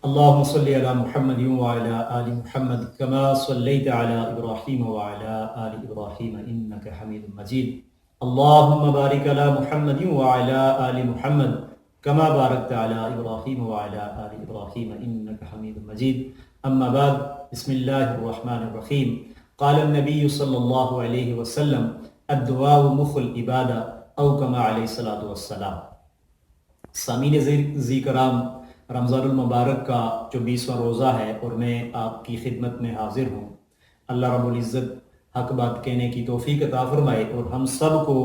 اللهم صل على محمد وعلى آل محمد كما صليت على إبراهيم وعلى آل إبراهيم إنك حميد مجيد. اللهم بارك على محمد وعلى آل محمد كما باركت على إبراهيم وعلى آل إبراهيم إنك حميد مجيد. أما بعد، بسم الله الرحمن الرحيم. قال النبي صلى الله عليه وسلم الدعاء مخ العبادة أو كما عليه الصلاة والسلام. سامعین زی کرام، رمضان المبارک کا جو 20واں روزہ ہے اور میں آپ کی خدمت میں حاضر ہوں. اللہ رب العزت حق بات کہنے کی توفیق عطا فرمائے اور ہم سب کو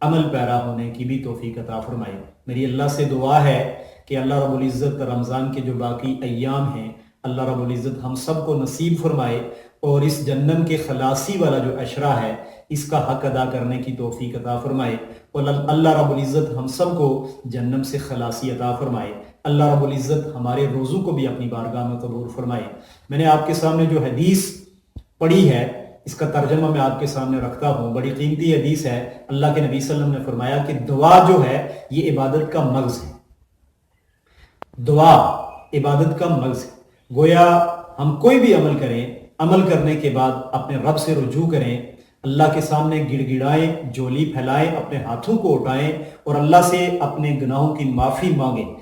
عمل پیرا ہونے کی بھی توفیق عطا فرمائے. میری اللہ سے دعا ہے کہ اللہ رب العزت رمضان کے جو باقی ایام ہیں اللہ رب العزت ہم سب کو نصیب فرمائے اور اس جہنم کے خلاصی والا جو عشرہ ہے اس کا حق ادا کرنے کی توفیق عطا فرمائے اور اللہ رب العزت ہم سب کو جہنم سے خلاصی عطا فرمائے. اللہ رب العزت ہمارے روزوں کو بھی اپنی بارگاہ میں قبول فرمائے. میں نے آپ کے سامنے جو حدیث پڑھی ہے اس کا ترجمہ میں آپ کے سامنے رکھتا ہوں. بڑی قیمتی حدیث ہے. اللہ کے نبی صلی اللہ علیہ وسلم نے فرمایا کہ دعا جو ہے یہ عبادت کا مغز ہے. دعا عبادت کا مغز ہے. گویا ہم کوئی بھی عمل کریں، عمل کرنے کے بعد اپنے رب سے رجوع کریں، اللہ کے سامنے گڑ گڑائیں، جولی پھیلائیں، اپنے ہاتھوں کو اٹھائیں اور اللہ سے اپنے گناہوں کی معافی مانگیں.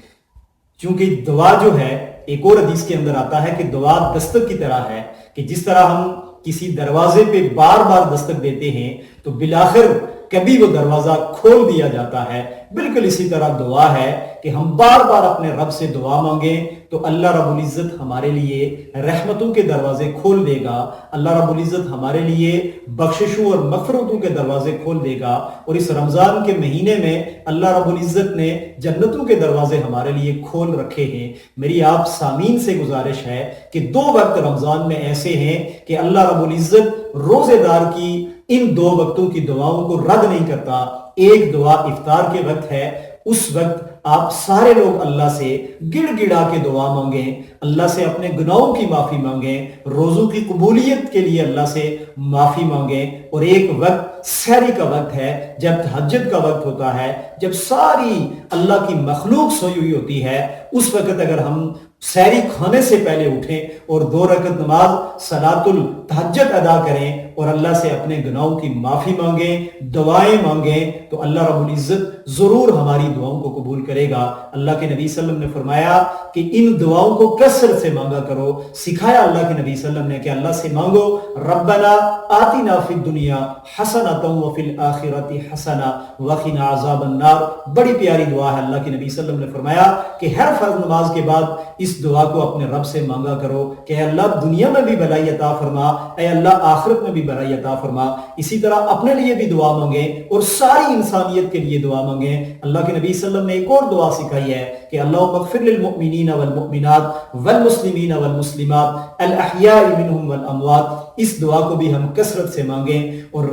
چونکہ دعا جو ہے ایک اور حدیث کے اندر آتا ہے کہ دعا دستک کی طرح ہے کہ جس طرح ہم کسی دروازے پہ بار بار دستک دیتے ہیں تو بالآخر کبھی وہ دروازہ کھول دیا جاتا ہے، بالکل اسی طرح دعا ہے کہ ہم بار بار اپنے رب سے دعا مانگیں تو اللہ رب العزت ہمارے لیے رحمتوں کے دروازے کھول دے گا. اللہ رب العزت ہمارے لیے بخششوں اور مغفرتوں کے دروازے کھول دے گا. اور اس رمضان کے مہینے میں اللہ رب العزت نے جنتوں کے دروازے ہمارے لیے کھول رکھے ہیں. میری آپ سامعین سے گزارش ہے کہ 2 وقت رمضان میں ایسے ہیں کہ اللہ رب العزت روزے دار کی ان 2 وقتوں کی دعاؤں کو رد نہیں کرتا. ایک دعا افطار کے وقت ہے، اس وقت آپ سارے لوگ اللہ سے گڑ گڑا کے دعا مانگیں، اللہ سے اپنے گناہوں کی معافی مانگیں، روزوں کی قبولیت کے لیے اللہ سے معافی مانگیں. اور ایک وقت سحری کا وقت ہے جب تہجد کا وقت ہوتا ہے، جب ساری اللہ کی مخلوق سوئی ہوئی ہوتی ہے. اس وقت اگر ہم سحری کھانے سے پہلے اٹھیں اور 2 رکعت نماز صلاۃ التہجد ادا کریں اور اللہ سے اپنے گناہوں کی معافی مانگیں، دعائیں مانگیں تو اللہ رب العزت ضرور ہماری دعاؤں کو قبول کرے گا. اللہ کے نبی صلی اللہ علیہ وسلم نے فرمایا کہ ان دعاؤں کو کثرت سے مانگا کرو. سکھایا اللہ کے نبی صلی اللہ علیہ وسلم نے کہ اللہ سے مانگو ربنا آتنا فی الدنیا حسنۃ وفی الآخرۃ حسنۃ وقنا عذاب النار. بڑی پیاری دعا ہے. اللہ کے نبی صلی اللہ علیہ وسلم نے فرمایا کہ ہر فرض نماز کے بعد اس دعا کو اپنے رب سے مانگا کرو کہ اے اللہ دنیا میں بھی بھلائی عطا فرما، اے اللہ آخرت میں بھی بھلائی عطا فرما. اسی طرح اپنے لیے بھی دعا مانگیں اور ساری انسانیت کے لیے دعا مانگیں. اللہ کے نبی صلی اللہ علیہ وسلم نے ایک اور دعا سکھائی ہے کہ اللہم اغفر للمؤمنین والمؤمنات والمسلمین والمسلمات الاحیاء منہم والاموات. اس دعا کو بھی ہم کثرت سے مانگیں. اور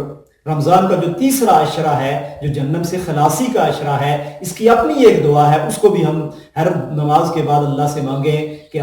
رمضان کا جو 3را عشرہ ہے جو جہنم سے خلاصی کا عشرہ ہے، اس کی اپنی ایک دعا ہے، اس کو بھی ہم ہر نماز کے بعد اللہ سے مانگیں کہ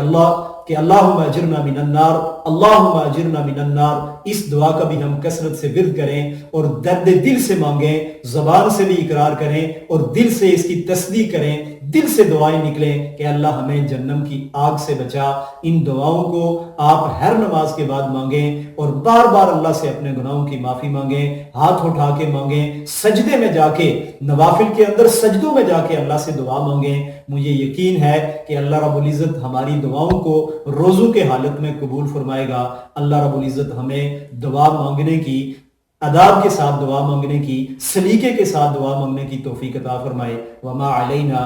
اللہم اجرنا من النار، اللہم اجرنا من النار. اس دعا کا بھی ہم کثرت سے ورد کریں اور درد دل سے مانگیں، زبان سے بھی اقرار کریں اور دل سے اس کی تصدیق کریں، دل سے دعائیں نکلیں کہ اللہ ہمیں جہنم کی آگ سے بچا. ان دعاؤں کو آپ ہر نماز کے بعد مانگیں اور بار بار اللہ سے اپنے گناہوں کی معافی مانگیں، ہاتھ اٹھا کے مانگیں، سجدے میں جا کے، نوافل کے اندر سجدوں میں جا کے اللہ سے دعا مانگیں. مجھے یقین ہے کہ اللہ رب العزت ہماری دعاؤں کو روزوں کے حالت میں قبول فرمائے گا. اللہ رب العزت ہمیں دعا مانگنے کی، اداب کے ساتھ دعا مانگنے کی، سلیقے کے ساتھ دعا مانگنے کی توفیق عطا فرمائے. وما علینا